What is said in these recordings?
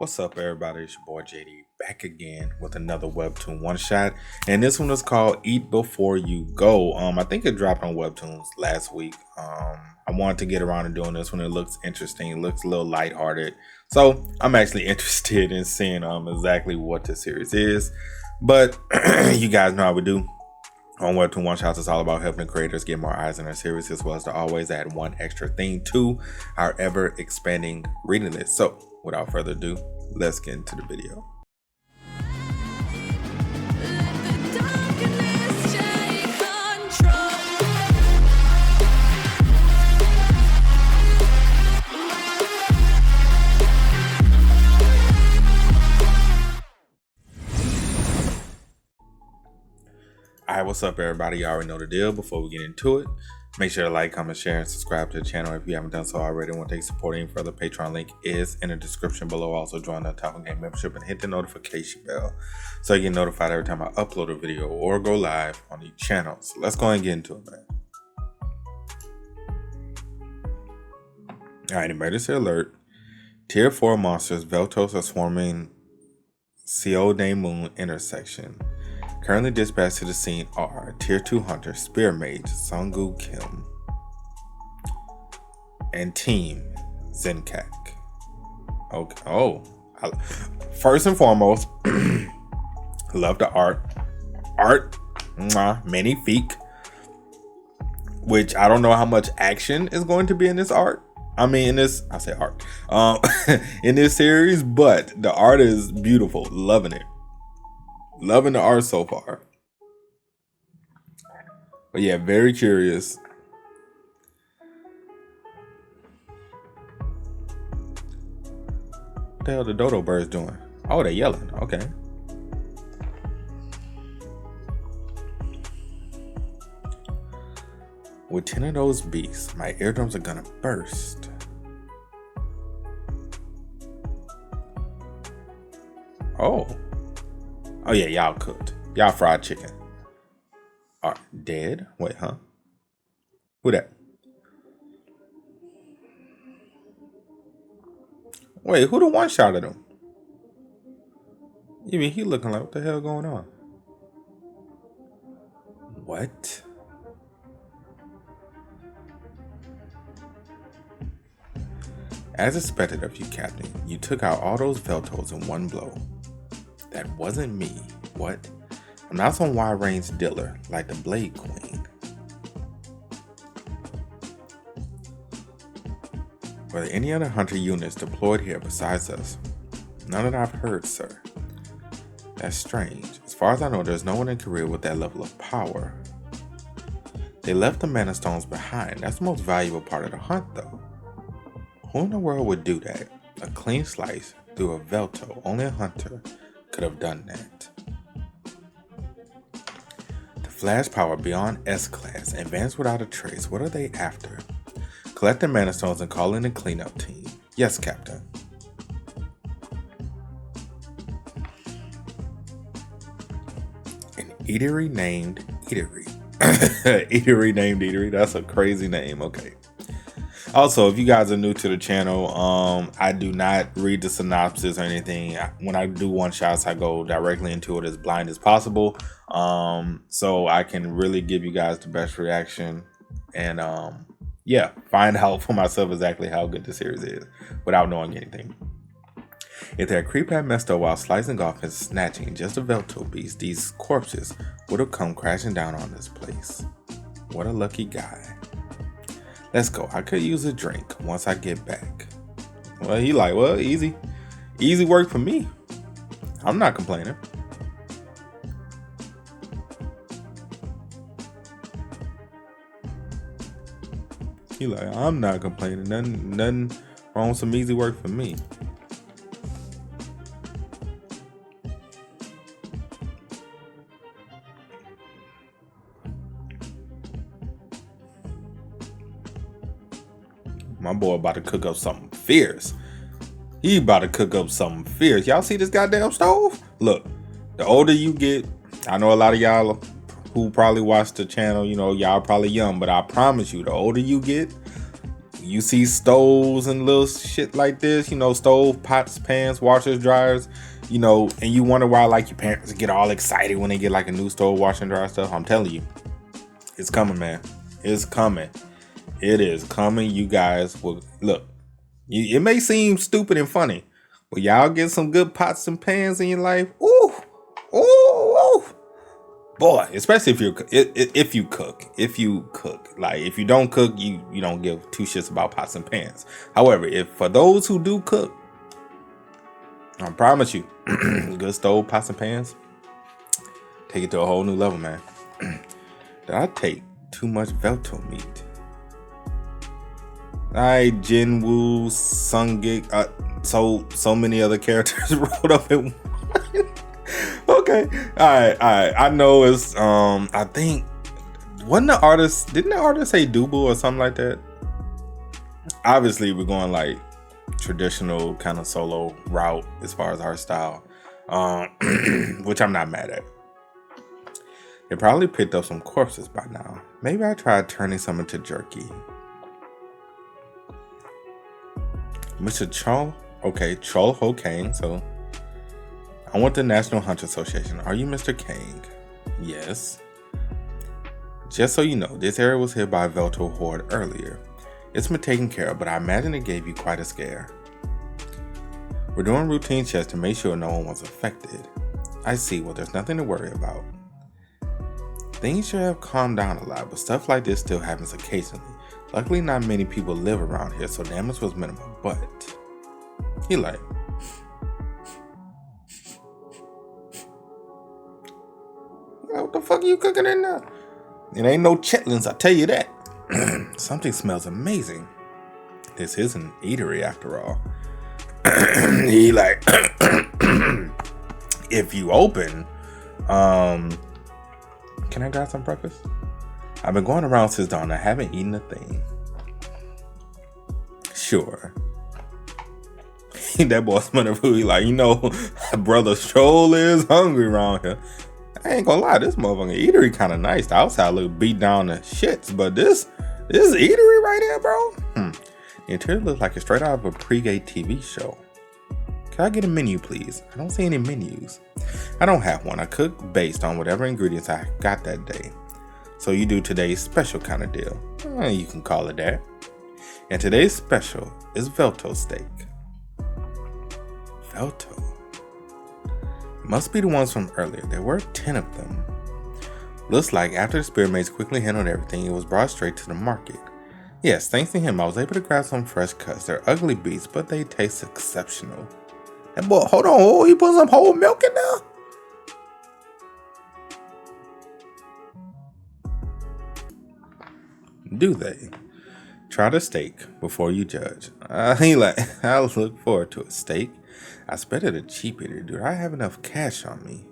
What's up, everybody? It's your boy JD back again with another Webtoon one shot, and this one is called Eat Before You Go. I think it dropped on Webtoons last week. I wanted to get around to doing this one. It looks interesting. It looks a little lighthearted, so I'm actually interested in seeing exactly what the series is. But you guys know how we do. On Webtoon One Shots, it's all about helping the creators get more eyes on their series, as well as to always add one extra thing to our ever-expanding reading list. So, without further ado, let's get into the video. Alright, what's up, everybody? You already know the deal. Before we get into it, make sure to like, comment, share, and subscribe to the channel if you haven't done so already and want to take support any further. Patreon link is in the description below. Also, join the Top Game membership and hit the notification bell so you get notified every time I upload a video or go live on the channel. So let's go and get into it, man. Alright, emergency alert. Tier 4 monsters, Veltos, are swarming Cheolho Moon intersection. Currently dispatched to the scene are Tier 2 Hunter, Spear Mage, Sungu Kim, and Team Zenkak. Okay. Oh, first and foremost, love the art. Magnifique. Which I don't know how much action is going to be in this art. I mean, in this series, but the art is beautiful. Loving it. Loving the art so far. But yeah, very curious. What the hell are the dodo birds doing? Oh, they're yelling. Okay. With 10 of those beasts, my eardrums are gonna burst. Oh yeah, y'all cooked. Y'all fried chicken. Are dead? Wait, huh? Who that? Wait, who the one shot at him? You mean he looking like, what the hell going on? What? As expected of you, Captain, you took out all those Veltos in one blow. That wasn't me. What? I'm not some wide-range dealer like the Blade Queen. Were there any other hunter units deployed here besides us? None that I've heard, sir. That's strange. As far as I know, there's no one in Korea with that level of power. They left the mana stones behind. That's the most valuable part of the hunt, though. Who in the world would do that? A clean slice through a Velto. Only a hunter could have done that. The flash power beyond S-Class, advanced without a trace. What are they after? Collect the mana stones and call in a cleanup team. Yes, Captain. An eatery named Eatery. Eatery named Eatery. That's a crazy name. Okay. Also, if you guys are new to the channel, I do not read the synopsis or anything. When I do one shots, I go directly into it as blind as possible, so I can really give you guys the best reaction and yeah, find out for myself exactly how good the series is without knowing anything. If that creep had messed up while slicing off and snatching just a Velto beast, these corpses would have come crashing down on this place. What a lucky guy. Let's go. I could use a drink once I get back. Well, he like, well, easy work for me. I'm not complaining. He like, I'm not complaining. Nothing wrong with some easy work for me. My boy about to cook up something fierce. He about to cook up something fierce. Y'all see this goddamn stove? Look, the older you get, I know a lot of y'all who probably watch the channel, you know, y'all probably young, but I promise you, the older you get, you see stoves and little shit like this, you know, stove, pots, pans, washers, dryers, you know, and you wonder why like your parents get all excited when they get like a new stove, washer, and dryer stuff. I'm telling you, it's coming, man. It's coming. It is coming. You guys will look. It may seem stupid and funny, but y'all get some good pots and pans in your life. Ooh, ooh, ooh. Boy, especially if you cook. Like if you don't cook, you don't give two shits about pots and pans. However, if for those who do cook, I promise you, good stove, pots and pans, take it to a whole new level, man. Did I take too much Velto meat? Jinwoo, Sungik, so many other characters rolled up in one. Okay, all right. I know it's I think didn't the artist say Dubu or something like that? Obviously, we're going like traditional kind of solo route as far as art style, which I'm not mad at. They probably picked up some corpses by now. Maybe I tried turning some into jerky. Mr. Cheolho Kang. So I want the National Hunter Association. Are you Mr. Kang? Yes. Just so you know, this area was hit by a Velto horde earlier. It's been taken care of, but I imagine it gave you quite a scare. We're doing routine checks to make sure no one was affected. I see. Well, there's nothing to worry about. Things should have calmed down a lot, but stuff like this still happens occasionally. Luckily, not many people live around here, so damage was minimal, but he like, what the fuck are you cooking in there? It ain't no chitlins, I tell you that. Something smells amazing. This is an eatery after all. He like, if you open, can I grab some breakfast? I've been going around since dawn. I haven't eaten a thing. Sure. That boy smelling food. He like, you know, brother Stroll is hungry around here. I ain't gonna lie, this motherfucking eatery kind of nice. The outside look beat down to shits, but this eatery right here, bro. The interior looks like it's straight out of a pre-gay TV show. Can I get a menu, please? I don't see any menus. I don't have one. I cook based on whatever ingredients I got that day. So you do today's special kind of deal. You can call it that. And today's special is Velto steak. Velto. Must be the ones from earlier. There were 10 of them. Looks like after the spirit mates quickly handled everything, it was brought straight to the market. Yes, thanks to him, I was able to grab some fresh cuts. They're ugly beasts, but they taste exceptional. And boy, hold on. Oh, he put some whole milk in there? Do they? Try the steak before you judge. He like, I look forward to a steak. I spent it a cheap eater, dude. I have enough cash on me.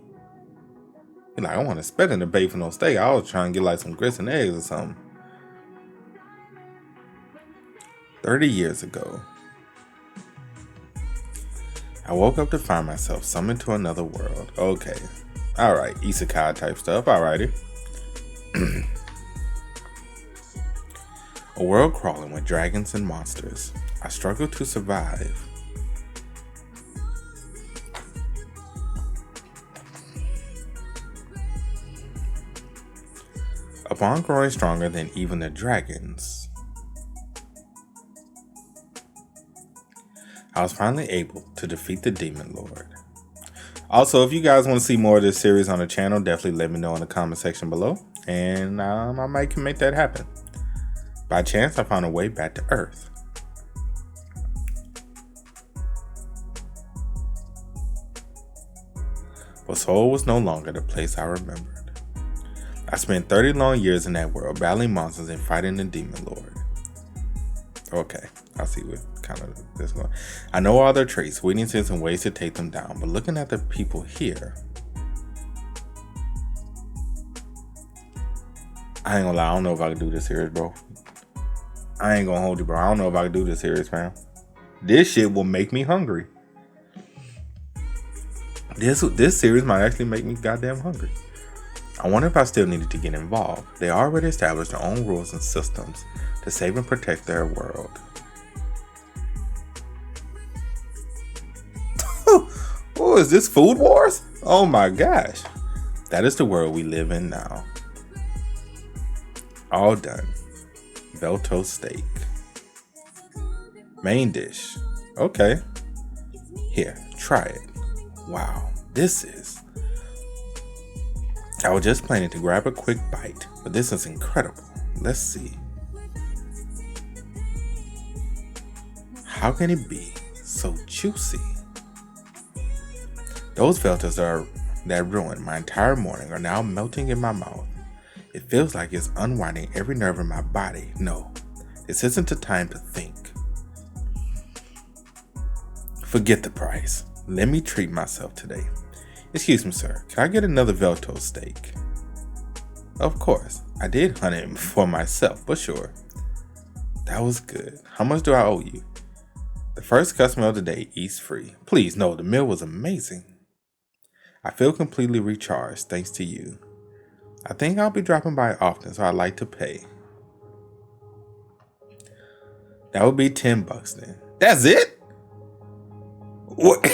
He like, I want to spend in the bait for no steak. I was trying to get like some grits and eggs or something. 30 years ago, I woke up to find myself summoned to another world. Okay. Alright, isekai type stuff. Alrighty. A world crawling with dragons and monsters. I struggle to survive. Upon growing stronger than even the dragons, I was finally able to defeat the Demon Lord. Also, if you guys want to see more of this series on the channel, definitely let me know in the comment section below, and I might can make that happen. By chance, I found a way back to Earth. But Seoul was no longer the place I remembered. I spent 30 long years in that world, battling monsters and fighting the Demon Lord. Okay, I see what kind of this going. I know all their traits, weaknesses, and ways to take them down, but looking at the people here, I ain't gonna lie, I don't know if I can do this series, bro. I ain't gonna hold you, bro. I don't know if I can do this series, man. This shit will make me hungry. This series might actually make me goddamn hungry. I wonder if I still needed to get involved. They already established their own rules and systems, to save and protect their world. Oh, is this Food Wars? Oh my gosh. That is the world we live in now. All done. Velto steak. Main dish. Okay. Here, try it. Wow, this is... I was just planning to grab a quick bite, but this is incredible. Let's see. How can it be so juicy? Those Veltos that ruined my entire morning are now melting in my mouth. It feels like it's unwinding every nerve in my body. No, this isn't the time to think. Forget the price. Let me treat myself today. Excuse me, sir. Can I get another Velto steak? Of course. I did hunt it for myself, but sure. That was good. How much do I owe you? The first customer of the day eats free. Please, no, the meal was amazing. I feel completely recharged thanks to you. I think I'll be dropping by often, so I'd like to pay. That would be $10 then. That's it? What?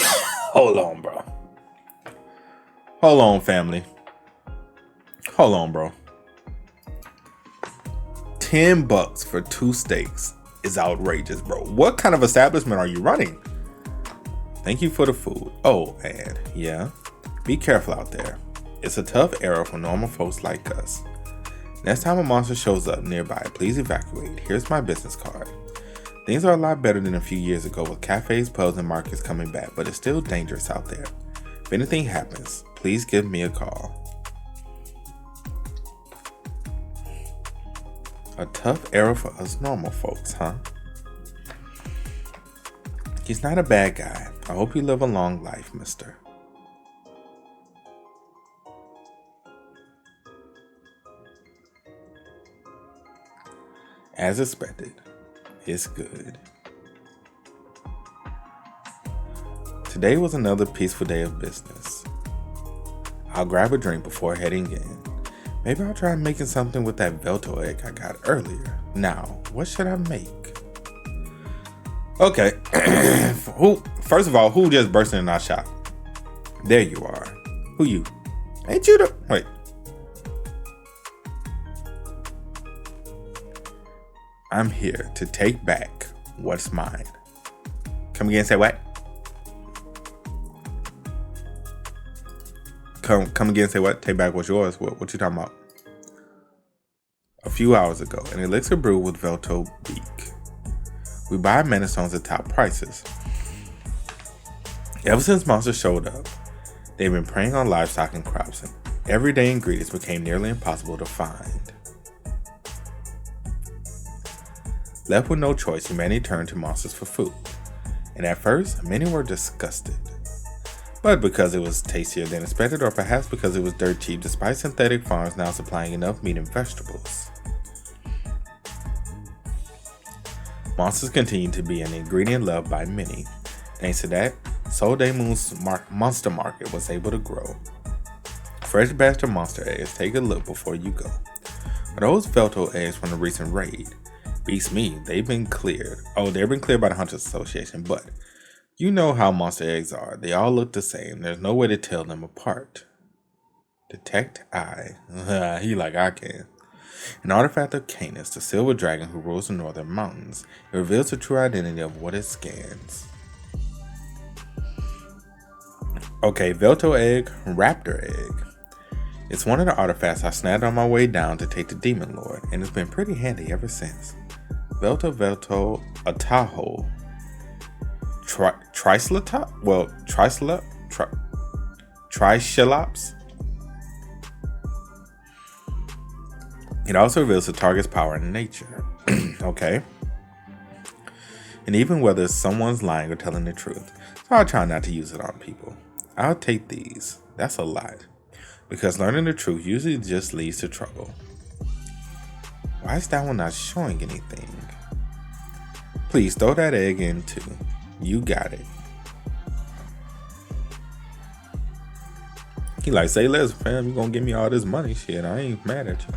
Hold on, bro. Hold on, family. Hold on, bro. $10 for 2 steaks is outrageous, bro. What kind of establishment are you running? Thank you for the food. Oh, and yeah, be careful out there. It's a tough era for normal folks like us. Next time a monster shows up nearby, please evacuate. Here's my business card. Things are a lot better than a few years ago with cafes, pubs, and markets coming back, but it's still dangerous out there. If anything happens, please give me a call. A tough era for us normal folks, huh? He's not a bad guy. I hope you live a long life, mister. As expected, it's good. Today was another peaceful day of business. I'll grab a drink before heading in. Maybe I'll try making something with that Velto egg I got earlier. Now, what should I make? Okay. First of all, who just burst in our shop? There you are. Who you? Ain't you the... Wait. I'm here to take back what's mine. Come again, say what? Come again, say what? Take back what's yours. What you talking about? A few hours ago, an elixir brew with Velto beak. We buy mana stones at top prices. Ever since monsters showed up, they've been preying on livestock and crops, and everyday ingredients became nearly impossible to find. Left with no choice, humanity turned to monsters for food. And at first, many were disgusted. But because it was tastier than expected, or perhaps because it was dirt cheap, despite synthetic farms now supplying enough meat and vegetables. Monsters continue to be an ingredient loved by many. Thanks to that, Sol de Moon's monster market was able to grow. Fresh batch of monster eggs, take a look before you go. Are those Velto eggs from the recent raid? Beats me, they've been cleared. Oh, they've been cleared by the Hunters Association, but you know how monster eggs are. They all look the same. There's no way to tell them apart. Detect eye. He like I can. An artifact of Canis, the silver dragon who rules the northern mountains. It reveals the true identity of what it scans. Okay, Velto egg, raptor egg. It's one of the artifacts I snagged on my way down to take the Demon Lord, and it's been pretty handy ever since. Velto, Ataho. Tricelops. It also reveals the target's power and nature. Okay. And even whether someone's lying or telling the truth. So I'll try not to use it on people. I'll take these. That's a lot. Because learning the truth usually just leads to trouble. Why is that one not showing anything? Please throw that egg in too. You got it. He like, say less, fam. You gonna give me all this money? Shit, I ain't mad at you.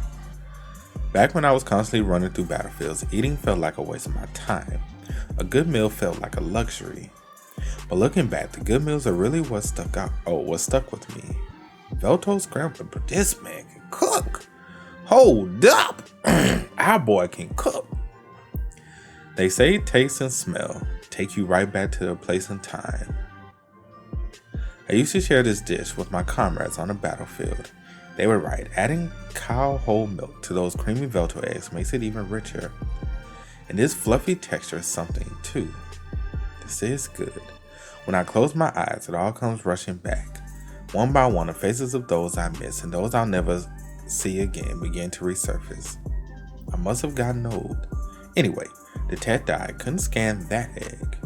Back when I was constantly running through battlefields, eating felt like a waste of my time. A good meal felt like a luxury. But looking back, the good meals are really what stuck with me. Velto scrambling, but this man can cook. Hold up! Our boy can cook. They say taste and smell take you right back to a place and time. I used to share this dish with my comrades on the battlefield. They were right. Adding cow whole milk to those creamy Velto eggs makes it even richer. And this fluffy texture is something too. This is good. When I close my eyes, it all comes rushing back. One by one, the faces of those I miss and those I'll never see again begin to resurface. I must have gotten old. Anyway, the tech died, couldn't scan that egg.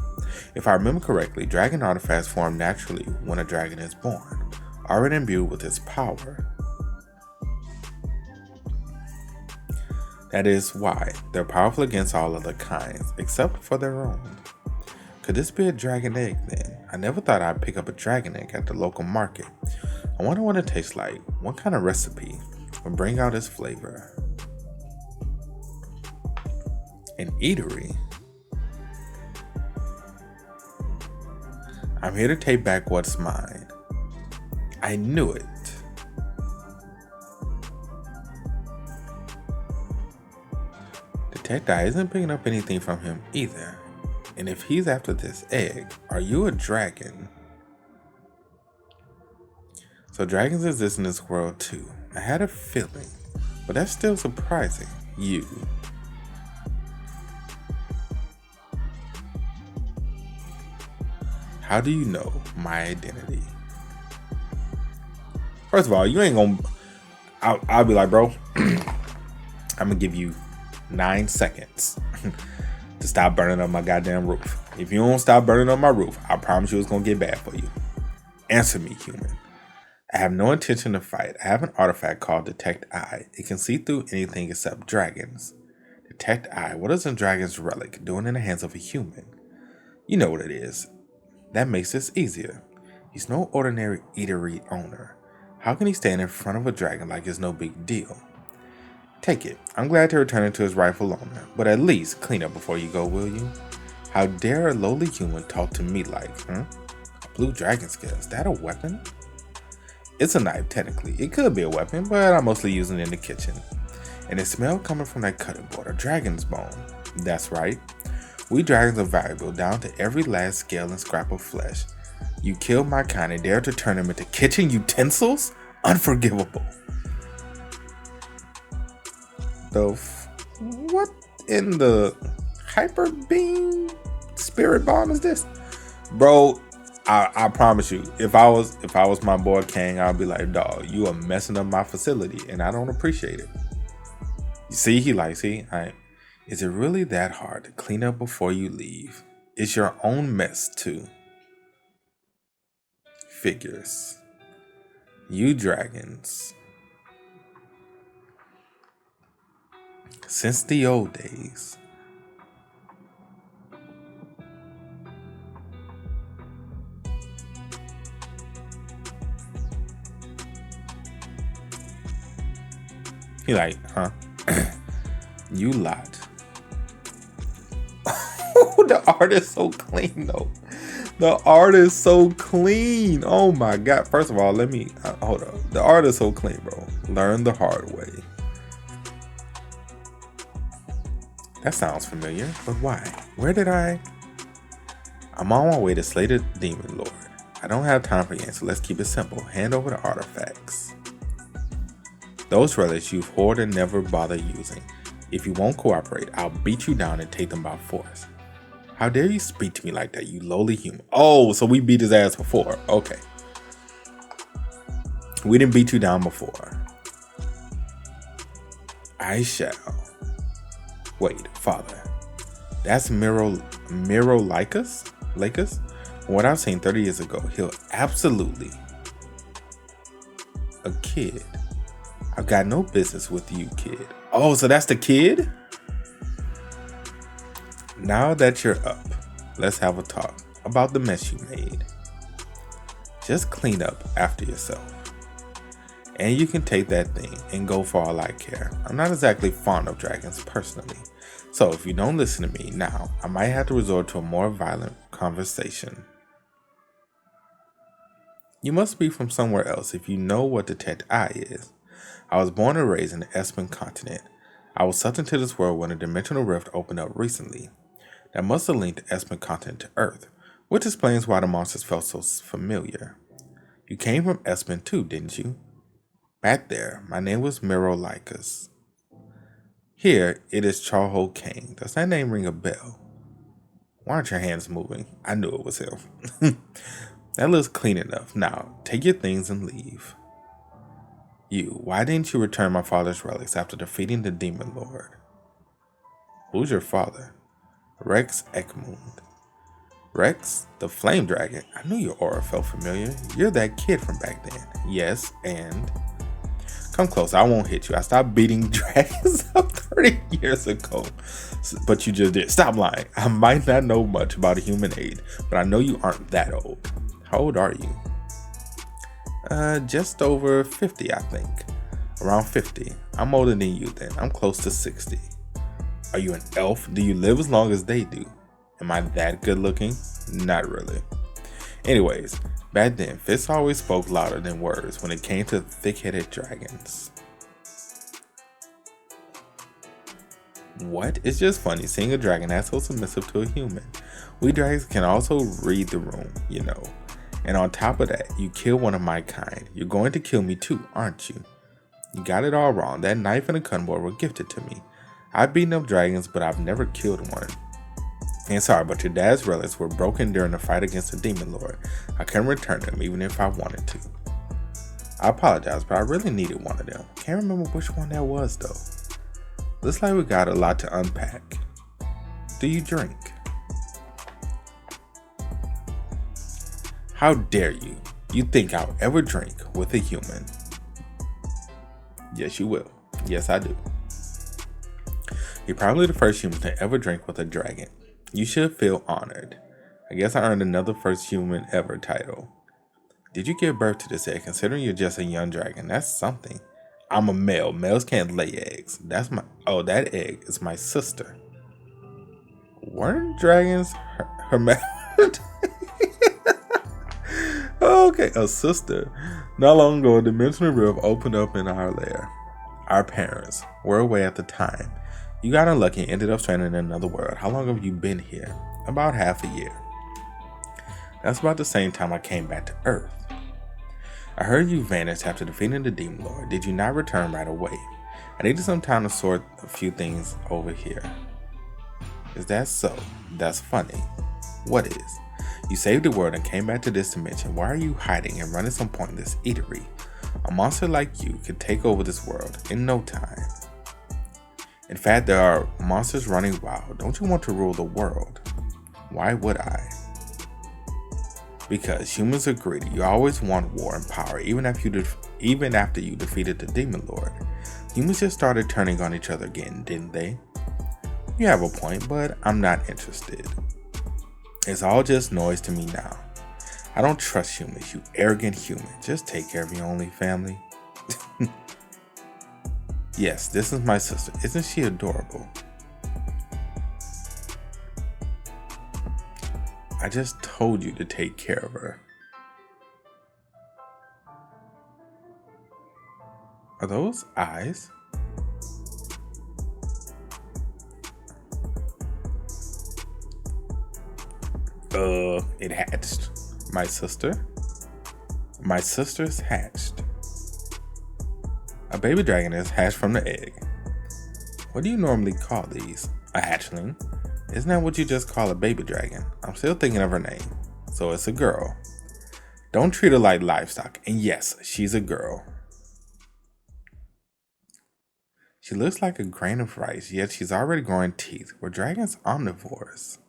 If I remember correctly, dragon artifacts form naturally when a dragon is born, already imbued with its power. That is why they're powerful against all other kinds, except for their own. Could this be a dragon egg then? I never thought I'd pick up a dragon egg at the local market. I wonder what it tastes like. What kind of recipe would bring out its flavor? An eatery? I'm here to take back what's mine. I knew it. The tech guy isn't picking up anything from him either. And if he's after this egg, are you a dragon? So dragons exist in this world too. I had a feeling, but that's still surprising. You. How do you know my identity? First of all, you ain't gonna... I'll be like, bro, I'm gonna give you 9 seconds to stop burning up my goddamn roof. If you don't stop burning up my roof, I promise you it's gonna get bad for you. Answer me, human. I have no intention to fight. I have an artifact called Detect Eye. It can see through anything except dragons. Detect Eye. What is a dragon's relic doing in the hands of a human? You know what it is. That makes this easier. He's no ordinary eatery owner. How can he stand in front of a dragon like it's no big deal? Take it. I'm glad to return it to his rightful owner, but at least clean up before you go, will you? How dare a lowly human talk to me like, A blue dragon scale, is that a weapon? It's a knife, technically. It could be a weapon, but I'm mostly using it in the kitchen. And the smell coming from that cutting board, a dragon's bone. That's right. We dragons are valuable down to every last scale and scrap of flesh. You killed my kind and dared to turn them into kitchen utensils? Unforgivable. What in the hyper beam spirit bomb is this? Bro, I promise you, if I was my boy Kang, I'd be like, dog, you are messing up my facility and I don't appreciate it. You see, is it really that hard to clean up before you leave? It's your own mess too. Figures. You dragons. Since the old days. He like, huh? You lot. The art is so clean though. The art is so clean. Oh my god. First of all, let me hold up. The art is so clean, bro. Learn the hard way. That sounds familiar, but why? Where did I'm on my way to slay the demon lord. I don't have time for you, so let's keep it simple. Hand over the artifacts. Those relics you've hoarded and never bother using. If you won't cooperate, I'll beat you down and take them by force. How dare you speak to me like that, you lowly human? Oh, so we beat his ass before. Okay. We didn't beat you down before. I shall. Wait, father. That's Miro Lycus? From what I've seen 30 years ago, he'll absolutely... A kid. I've got no business with you, kid. Oh, so that's the kid? Now that you're up, let's have a talk about the mess you made. Just clean up after yourself. And you can take that thing and go for all I care. I'm not exactly fond of dragons personally. So if you don't listen to me now, I might have to resort to a more violent conversation. You must be from somewhere else if you know what Detect Eye is. I was born and raised in the Espen continent. I was sucked into this world when a dimensional rift opened up recently. That must have linked the Espen continent to Earth, which explains why the monsters felt so familiar. You came from Espen too, didn't you? Back there, my name was Mirolikus. Here, it is Cheolho Kang. Does that name ring a bell? Why aren't your hands moving? I knew it was him. That looks clean enough. Now, take your things and leave. You, why didn't you return my father's relics after defeating the Demon Lord? Who's your father? Rex Ekmund. Rex, the flame dragon. I knew your aura felt familiar. You're that kid from back then. Yes, and... Come close, I won't hit you. I stopped beating dragons up 30 years ago. But you just did. Stop lying. I might not know much about human age, but I know you aren't that old. How old are you? Just over 50, I think. Around 50. I'm older than you then. I'm close to 60. Are you an elf? Do you live as long as they do? Am I that good looking? Not really. Anyways, back then, fists always spoke louder than words when it came to thick-headed dragons. What? It's just funny seeing a dragon that's so submissive to a human. We dragons can also read the room, you know. And on top of that, you kill one of my kind. You're going to kill me too, aren't you? You got it all wrong. That knife and a gunboard were gifted to me. I've beaten up dragons, but I've never killed one. And sorry, but your dad's relics were broken during the fight against the Demon Lord. I couldn't return them even if I wanted to. I apologize, but I really needed one of them. Can't remember which one that was though. Looks like we got a lot to unpack. Do you drink? How dare you? You think I'll ever drink with a human? Yes, you will. Yes, I do. You're probably the first human to ever drink with a dragon. You should feel honored. I guess I earned another first human ever title. Did you give birth to this egg? Considering you're just a young dragon, that's something. I'm a male. Males can't lay eggs. That egg is my sister. Weren't dragons hermaphrodite? Okay, a sister. Not long ago, a dimensional rift opened up in our lair. Our parents were away at the time. You got unlucky and ended up stranded in another world. How long have you been here? About half a year. That's about the same time I came back to Earth. I heard you vanished after defeating the Demon Lord. Did you not return right away? I needed some time to sort a few things over here. Is that so? That's funny. What is? You saved the world and came back to this dimension. Why are you hiding and running some pointless eatery? A monster like you could take over this world in no time. In fact, there are monsters running wild. Don't you want to rule the world? Why would I? Because humans are greedy. You always want war and power, even after you defeated the Demon Lord. Humans just started turning on each other again, didn't they? You have a point, but I'm not interested. It's all just noise to me now. I don't trust humans, you arrogant human. Just take care of your only family. Yes, this is my sister. Isn't she adorable? I just told you to take care of her. Are those eyes? It hatched. My sister? My sister's hatched. A baby dragon is hatched from the egg. What do you normally call these? A hatchling? Isn't that what you just call a baby dragon? I'm still thinking of her name. So it's a girl. Don't treat her like livestock. And yes, she's a girl. She looks like a grain of rice, yet she's already growing teeth. Were dragons omnivores?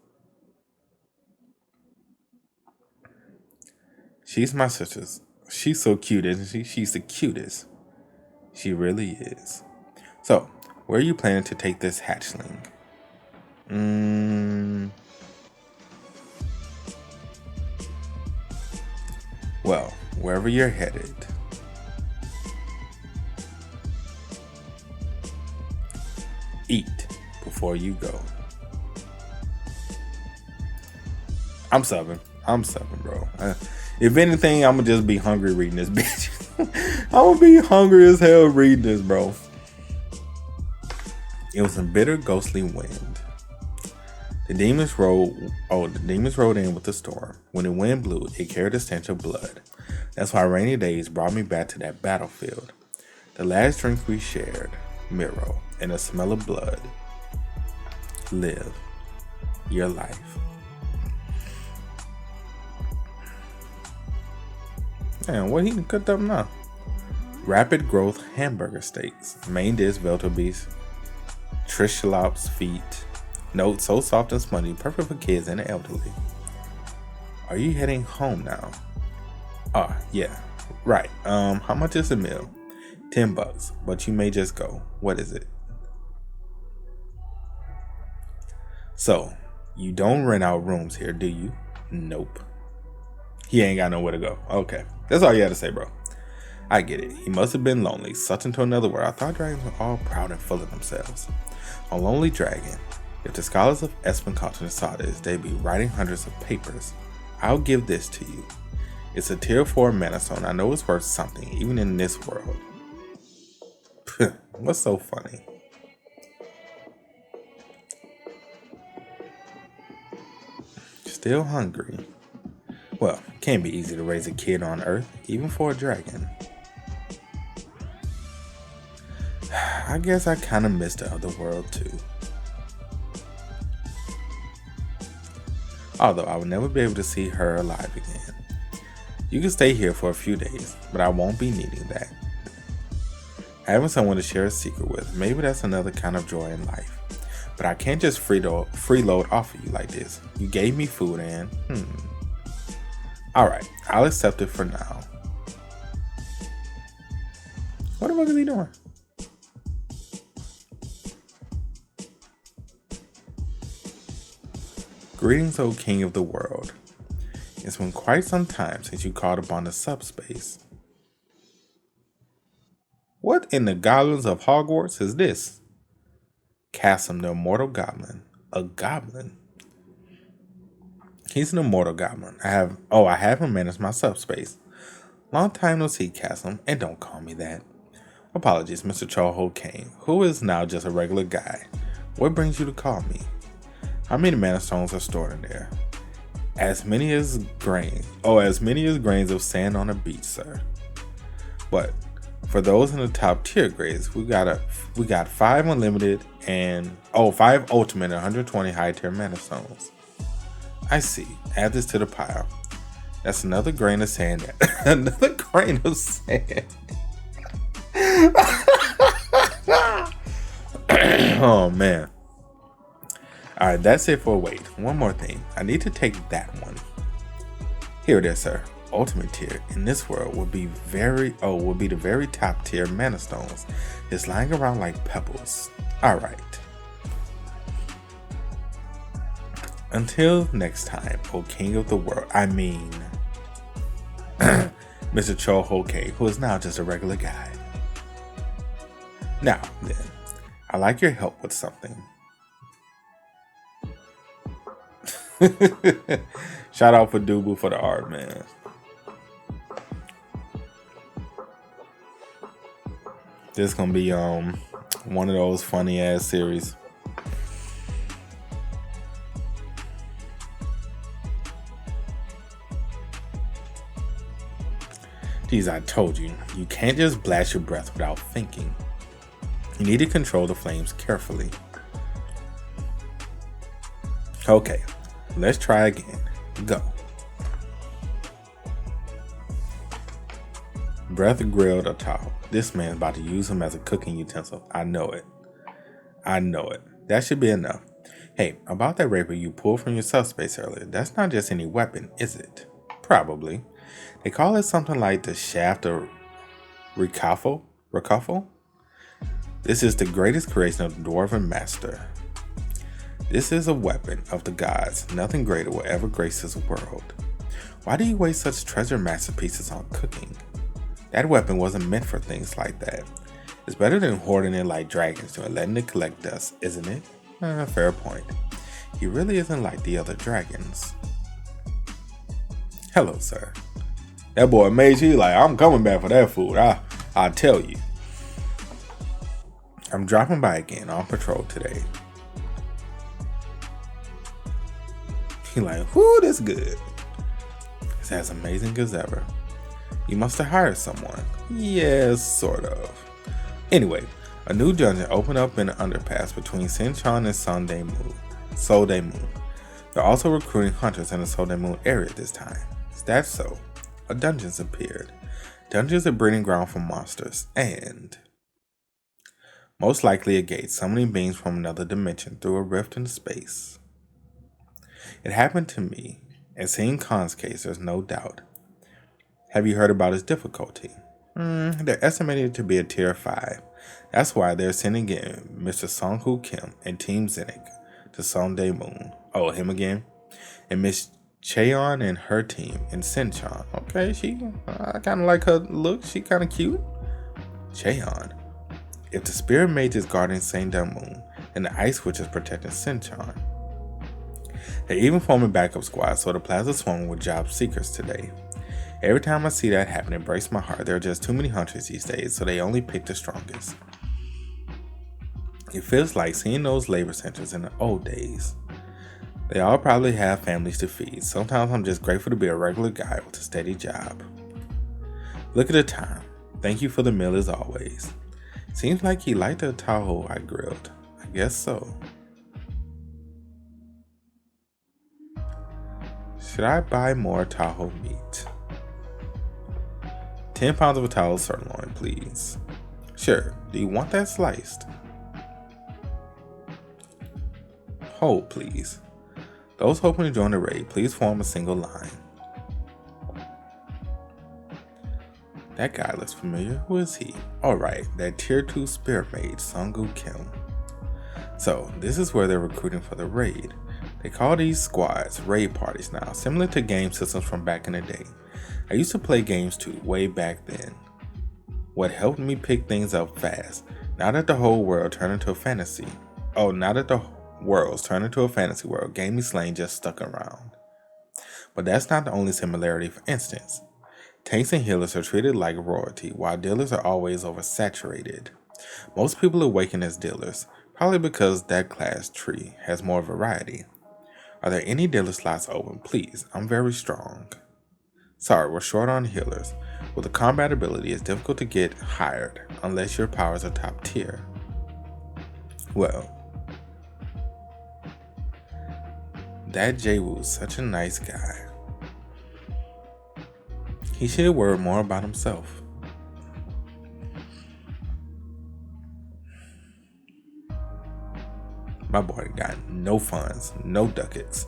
She's my sister's. She's so cute, isn't she? She's the cutest. She really is. So, where are you planning to take this hatchling? Well, wherever you're headed. Eat before you go. I'm subbing, bro. If anything, I'm gonna just be hungry reading this bitch. I'm gonna be hungry as hell reading this, bro. It was a bitter, ghostly wind. The demons rode in with the storm. When the wind blew, it carried a stench of blood. That's why rainy days brought me back to that battlefield. The last drink we shared, Miro, and the smell of blood. Live your life. Man, what he cooked up now? Rapid growth hamburger steaks. Main dish, Veltobeast. Trishalops feet. Note, so soft and spongy, perfect for kids and the elderly. Are you heading home now? Oh, yeah. Right. How much is a meal? $10, but you may just go. What is it? So, you don't rent out rooms here, do you? Nope. He ain't got nowhere to go. Okay. That's all you had to say, bro. I get it. He must have been lonely, sucked into another world. I thought dragons were all proud and full of themselves. A lonely dragon. If the scholars of Espen Continent saw this, they'd be writing hundreds of papers. I'll give this to you. It's a tier 4 mana stone. I know it's worth something, even in this world. What's so funny? Still hungry. Well, it can't be easy to raise a kid on Earth, even for a dragon. I guess I kind of missed the other world too. Although I will never be able to see her alive again. You can stay here for a few days, but I won't be needing that. Having someone to share a secret with, maybe that's another kind of joy in life. But I can't just freeload off of you like this. You gave me food and, Alright, I'll accept it for now. What the fuck is he doing? Greetings, O King of the world. It's been quite some time since you called upon the Subspace. What in the goblins of Hogwarts is this? Cassim, the immortal goblin. A goblin? He's an immortal goblin. I have him manage my subspace. Long time no see, Cassim, and don't call me that. Apologies, Mr. Cheolho Kang, who is now just a regular guy. What brings you to call me? How many mana stones are stored in there? As many as grains of sand on a beach, sir. But for those in the top tier grades, we got 5 unlimited and 5 ultimate and 120 high tier mana stones. I see. Add this to the pile. That's another grain of sand. Another grain of sand. Oh man. Alright, that's it for wait. One more thing. I need to take that one. Here it is, sir. Ultimate tier in this world will be the very top tier mana stones. It's lying around like pebbles. Alright. Until next time, O King of the world. I mean Mr. Cheolho Kang, who is now just a regular guy. Now then, I'd like your help with something. Shout out for Dubu for the art, man. This is gonna be one of those funny ass series. Geez, I told you, you can't just blast your breath without thinking. You need to control the flames carefully. Okay, let's try again. Go. Breath grilled atop. This man's about to use him as a cooking utensil. I know it. That should be enough. Hey, about that rapier you pulled from your subspace earlier, that's not just any weapon, is it? Probably. They call it something like the shaft of Rikaffle? This is the greatest creation of the Dwarven Master. This is a weapon of the gods. Nothing greater will ever grace this world. Why do you waste such treasure masterpieces on cooking? That weapon wasn't meant for things like that. It's better than hoarding it like dragons do and letting it collect dust, isn't it? Fair point. He really isn't like the other dragons. Hello, sir. That boy Meiji, like, I'm coming back for that food. I'll tell you. I'm dropping by again on patrol today. He like, whoo, this good. It's as amazing as ever. You must have hired someone. Yes, sort of. Anyway, a new dungeon opened up in the underpass between Sinchon and Solde Moon. They're also recruiting hunters in the Solde Moon area this time. Is that so? A dungeon's appeared. Dungeons are breeding ground for monsters, and most likely a gate summoning beings from another dimension through a rift in space. It happened to me, and seeing Khan's case, there's no doubt. Have you heard about his difficulty? They're estimated to be a tier 5. That's why they're sending in Mr. Song-Hoo Kim and Team Zinnik to Sondae Moon. Oh, him again? And Miss Cheon and her team in Sinchon. Okay, I kind of like her look. She kind of cute. Cheon. If the Spirit Mage is guarding Sondae Moon, then the Ice Witch is protecting Sinchon. They're even forming backup squads, so the plaza swung with job seekers today. Every time I see that happen, it breaks my heart. There are just too many hunters these days, so they only pick the strongest. It feels like seeing those labor centers in the old days. They all probably have families to feed. Sometimes I'm just grateful to be a regular guy with a steady job. Look at the time. Thank you for the meal as always. Seems like he liked the taho I grilled. I guess so. Should I buy more taho meat? 10 pounds of a taho sirloin, please. Sure. Do you want that sliced? Hold, please. Those hoping to join the raid, please form a single line. That guy looks familiar. Who is he? Alright, that tier 2 spirit mage, Song-Hoo Kim. So, this is where they're recruiting for the raid. They call these squads raid parties now, similar to game systems from back in the day. I used to play games too, way back then. What helped me pick things up fast, now that the whole world turned into a fantasy. Now that the worlds turned into a fantasy world, gaming slang just stuck around. But that's not the only similarity. For instance, tanks and healers are treated like royalty, while dealers are always oversaturated. Most people awaken as dealers, probably because that class tree has more variety. Are there any dealer slots open? Please, I'm very strong. Sorry, we're short on healers. With a combat ability, it's difficult to get hired unless your powers are top tier. Well, that Jaewoo's such a nice guy. He should worry more about himself. My boy got no funds, no ducats.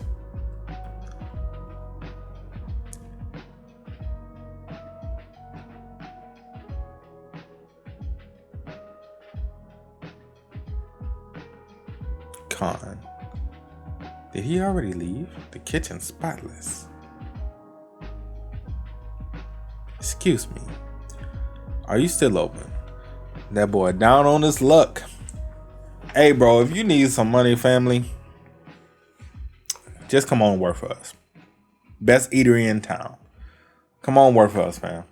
Khan. Did he already leave? The kitchen's spotless. Excuse me. Are you still open? That boy down on his luck. Hey bro, if you need some money, family, just come on work for us. Best eatery in town. Come on work for us, fam.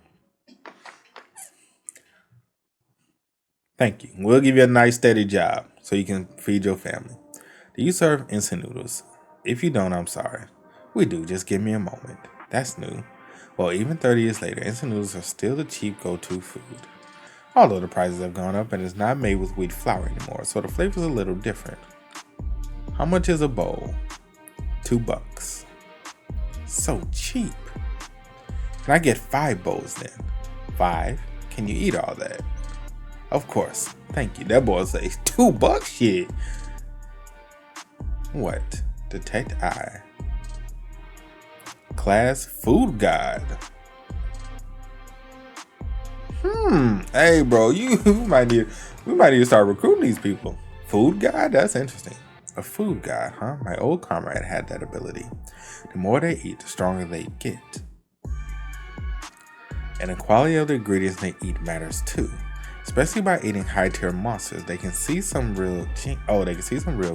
Thank you. We'll give you a nice steady job so you can feed your family. Do you serve instant noodles? If you don't, I'm sorry. We do, just give me a moment. That's new. Well, even 30 years later, instant noodles are still the cheap go-to food. Although the prices have gone up and it's not made with wheat flour anymore, so the flavor's a little different. How much is a bowl? $2. So cheap. Can I get 5 bowls then? 5? Can you eat all that? Of course. Thank you. That boy says $2 shit. What? Detect eye. Class food guide. Hey bro, we might need to start recruiting these people. Food guide? That's interesting. A food guide, huh? My old comrade had that ability. The more they eat, the stronger they get. And the quality of the ingredients they eat matters too. Especially by eating high-tier monsters, they can see some real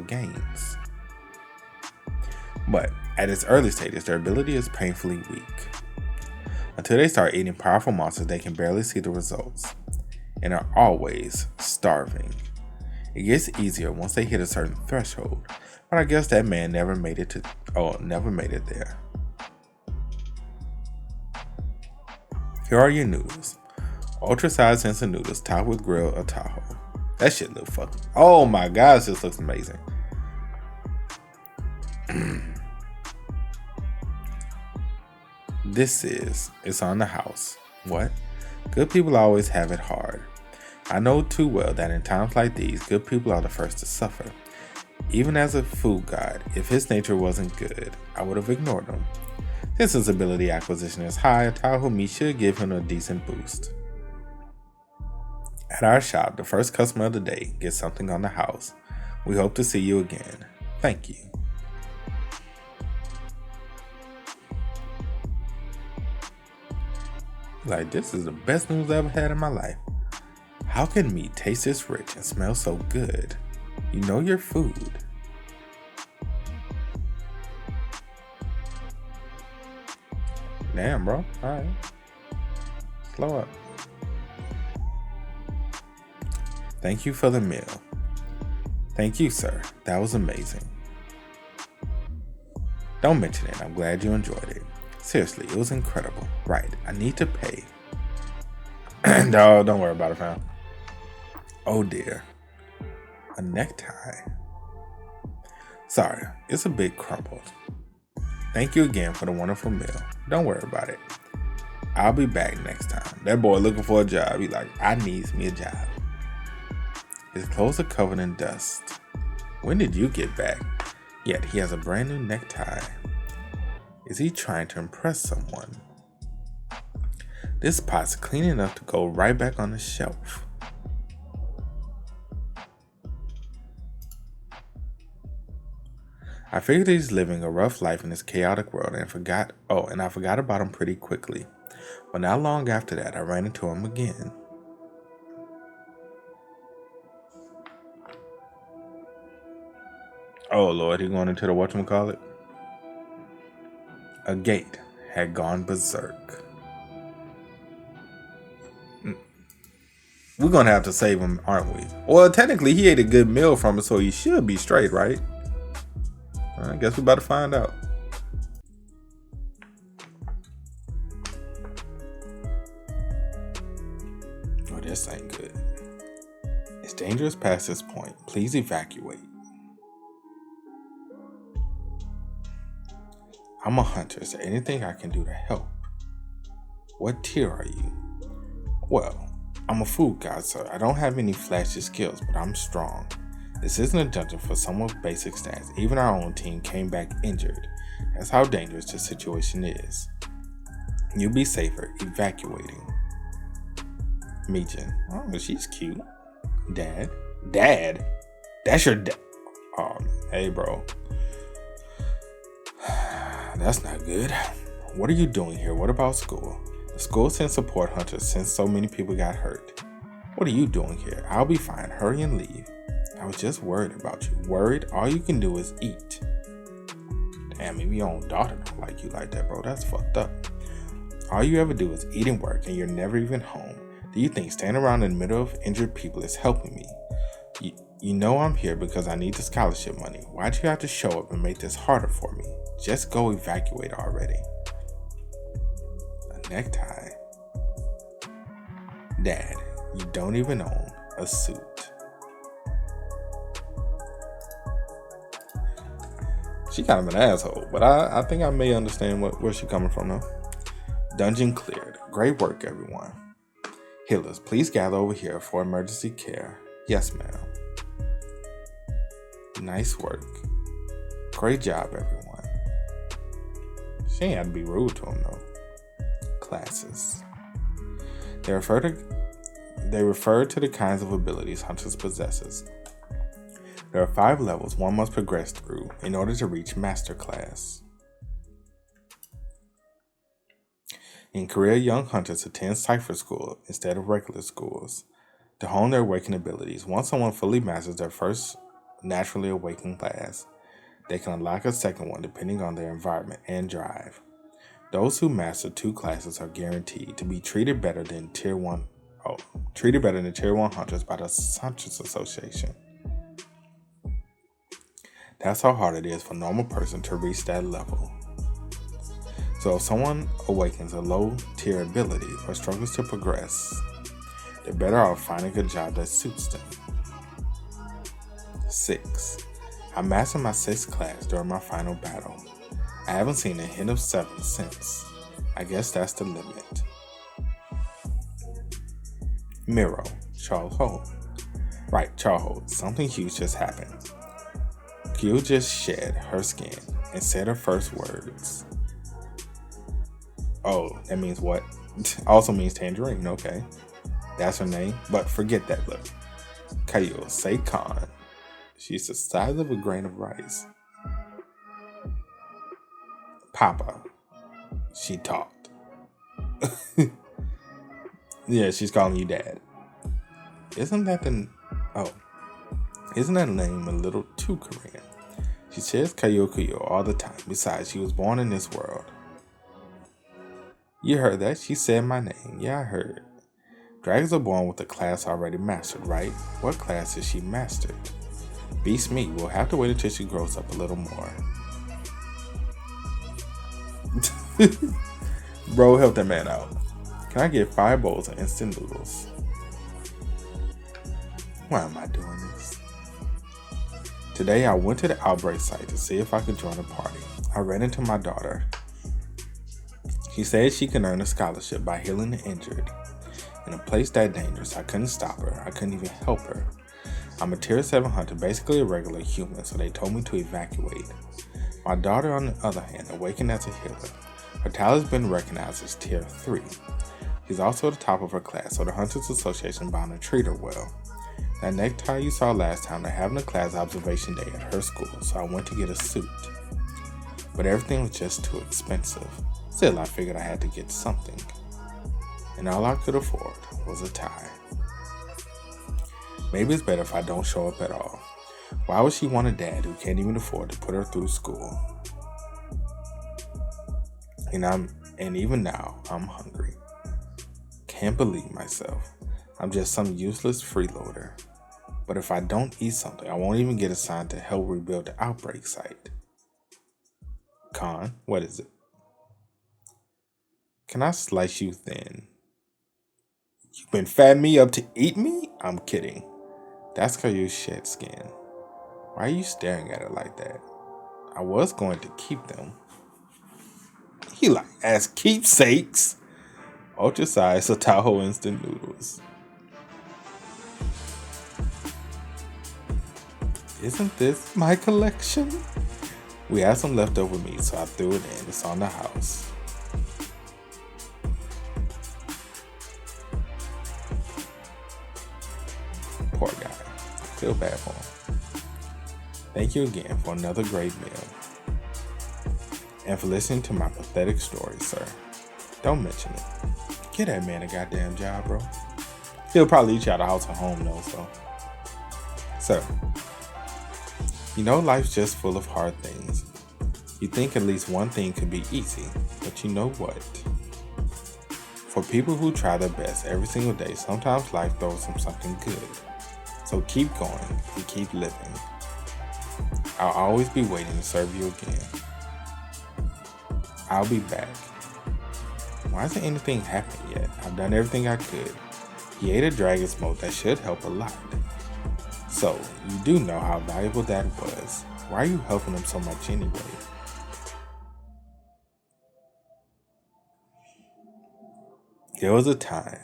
gains. But at its early stages, their ability is painfully weak. Until they start eating powerful monsters, they can barely see the results, and are always starving. It gets easier once they hit a certain threshold, but I guess that man never made it there. Here are your noodles. Ultra-sized instant noodles topped with grilled ataho. That shit look fucking... Oh my gosh, this looks amazing. It's on the house. What? Good people always have it hard. I know too well that in times like these, good people are the first to suffer. Even as a food god, if his nature wasn't good, I would have ignored him. Since his ability acquisition is high, Tahoe meat should give him a decent boost. At our shop, the first customer of the day gets something on the house. We hope to see you again. Thank you. Like, this is the best news I ever had in my life. How can meat taste this rich and smell so good? You know your food. Damn, bro. Alright. Slow up. Thank you for the meal. Thank you, sir. That was amazing. Don't mention it. I'm glad you enjoyed it. Seriously, it was incredible. Right. I need to pay. No, don't worry about it, fam. Oh dear. A necktie. Sorry, it's a bit crumpled. Thank you again for the wonderful meal. Don't worry about it. I'll be back next time. That boy looking for a job. He like, I needs me a job. His clothes are covered in dust. When did you get back? Yet he has a brand new necktie. Is he trying to impress someone? This pot's clean enough to go right back on the shelf. I figured he's living a rough life in this chaotic world and I forgot about him pretty quickly. But not long after that, I ran into him again. Oh Lord, he going into the whatchamacallit? A gate had gone berserk. We're gonna have to save him, aren't we? Well, technically he ate a good meal from it, so he should be straight, right? I guess we about to find out. Oh, this ain't good. It's dangerous past this point. Please evacuate. I'm a hunter. Is there anything I can do to help? What tier are you? Well, I'm a food god, sir. I don't have any flashy skills, but I'm strong. This isn't a dungeon for someone with basic stats. Even our own team came back injured. That's how dangerous the situation is. You'll be safer evacuating. Meejin. Oh, she's cute. Dad? Dad? That's your dad? Oh, hey, bro. That's not good. What are you doing here? What about school? The school sent support hunters since so many people got hurt. What are you doing here? I'll be fine. Hurry and leave. I was just worried about you. Worried? All you can do is eat. Damn, maybe your own daughter don't like you like that, bro. That's fucked up. All you ever do is eat and work, and you're never even home. Do you think standing around in the middle of injured people is helping me? You know I'm here because I need the scholarship money. Why'd you have to show up and make this harder for me? Just go evacuate already. A necktie? Dad, you don't even own a suit. She kind of an asshole, but I think I may understand where she's coming from though. Dungeon cleared. Great work, everyone. Healers, please gather over here for emergency care. Yes, ma'am. Nice work. Great job, everyone. She ain't had to be rude to him though. Classes. They refer to the kinds of abilities hunters possesses. There are 5 levels one must progress through in order to reach Master Class. In Korea, young hunters attend Cypher School instead of regular schools. to hone their awakened abilities. Once someone fully masters their first naturally awakened class, they can unlock a second one depending on their environment and drive. Those who master 2 classes are guaranteed to be treated better than Tier 1 hunters by the Hunters Association. That's how hard it is for a normal person to reach that level. So if someone awakens a low tier ability or struggles to progress, they're better off finding a job that suits them. 6. I mastered my 6th class during my final battle. I haven't seen a hint of 7 since. I guess that's the limit. Miro, Cheolho. Right, Cheolho, something huge just happened. Kyu just shed her skin and said her first words. Oh, that means what? Also means tangerine, okay. That's her name, but forget that look. Kyu, say Khan. She's the size of a grain of rice. Papa, she talked. Yeah, she's calling you dad. Isn't that a name a little too Korean? She says Kyo all the time. Besides, she was born in this world. You heard that? She said my name. Yeah, I heard. Dragons are born with a class already mastered, right? What class is she mastered? Beats me. We'll have to wait until she grows up a little more. Bro, help that man out. Can I get 5 bowls of instant noodles? Why am I doing this? Today I went to the outbreak site to see if I could join a party. I ran into my daughter. She said she can earn a scholarship by healing the injured. In a place that dangerous, I couldn't stop her. I couldn't even help her. I'm a tier 7 hunter, basically a regular human, so they told me to evacuate. My daughter, on the other hand, awakened as a healer. Her talent has been recognized as tier 3. She's also at the top of her class, so the Hunters Association bound to treat her well. That necktie you saw last time, they're having a class observation day at her school, so I went to get a suit. But everything was just too expensive. Still, I figured I had to get something. And all I could afford was a tie. Maybe it's better if I don't show up at all. Why would she want a dad who can't even afford to put her through school? And even now, I'm hungry. Can't believe myself. I'm just some useless freeloader. But if I don't eat something, I won't even get assigned to help rebuild the outbreak site. Khan, what is it? Can I slice you thin? You've been fatting me up to eat me? I'm kidding. That's because you shed skin. Why are you staring at it like that? I was going to keep them. He like, as keepsakes. Ultra size Tahoe instant noodles. Isn't this my collection? We had some leftover meat, so I threw it in. It's on the house. Poor guy. Feel bad for him. Thank you again for another great meal. And for listening to my pathetic story, sir. Don't mention it. Get that man a goddamn job, bro. He'll probably eat you out of house or home, though, so. Sir. You know life's just full of hard things. You think at least one thing could be easy, but you know what? For people who try their best every single day, sometimes life throws them something good. So keep going and keep living. I'll always be waiting to serve you again. I'll be back. Why hasn't anything happened yet? I've done everything I could. He ate a dragon smoke that should help a lot. So, you do know how valuable that was. Why are you helping him so much anyway? There was a time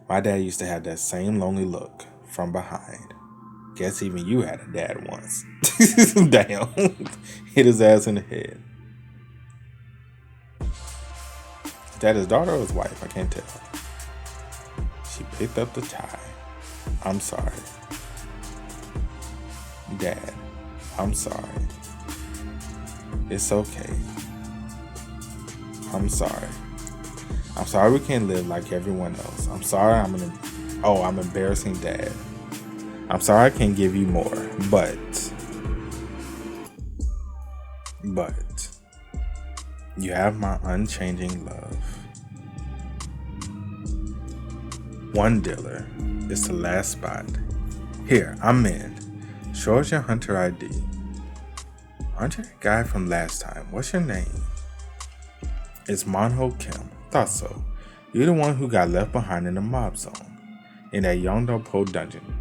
my dad used to have that same lonely look from behind. Guess even you had a dad once. Damn. Hit his ass in the head. Is that his daughter or his wife? I can't tell. She picked up the tie. I'm sorry. Dad, I'm sorry. It's okay. I'm sorry. I'm sorry we can't live like everyone else. I'm sorry I'm Oh, I'm embarrassing dad. I'm sorry I can't give you more, but you have my unchanging love. One dealer is the last spot. Here, I'm in. Show us your hunter ID. Aren't you the guy from last time? What's your name? It's Cheolho Kang. Thought so. You're the one who got left behind in the mob zone, in that Yongdo-po dungeon.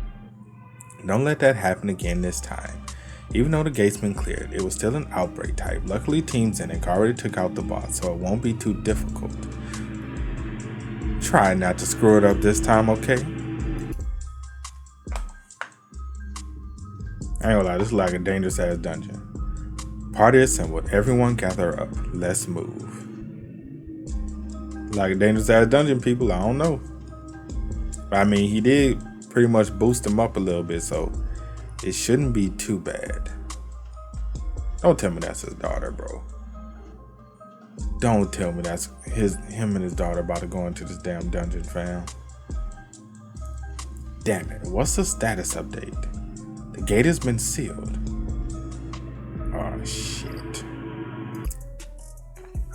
Don't let that happen again this time. Even though the gate's been cleared, it was still an outbreak type. Luckily, Team Zenith already took out the boss, so it won't be too difficult. Try not to screw it up this time, okay? I ain't gonna lie, this is like a dangerous ass dungeon. Party assembled, everyone gather up. Let's move. Like a dangerous ass dungeon, people, I don't know. I mean, he did pretty much boost him up a little bit, so it shouldn't be too bad. Don't tell me that's his daughter, bro. Don't tell me that's him and his daughter about to go into this damn dungeon, fam. Damn it, what's the status update? The gate has been sealed. Oh, shit.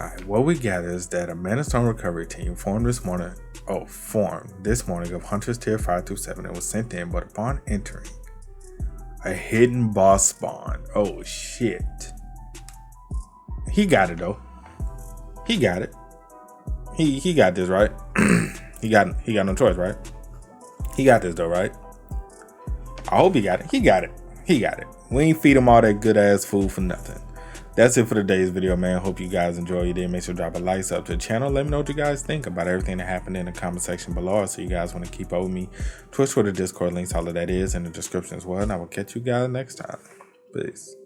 Alright, what we gather is that a Man of Stone recovery team formed this morning of Hunters Tier 5 through 7 and was sent in, but upon entering, a hidden boss spawned. Oh, shit. He got it, though. He got it. He got this, right? he got no choice, right? He got this though, right? I hope he got it. He got it. He got it. We ain't feed him all that good ass food for nothing. That's it for today's video, man. Hope you guys enjoy your day. Make sure to drop a like, sub to the channel. Let me know what you guys think about everything that happened in the comment section below. So you guys want to keep up with me. Twitch, Twitter, Discord links, all of that is in the description as well. And I will catch you guys next time. Peace.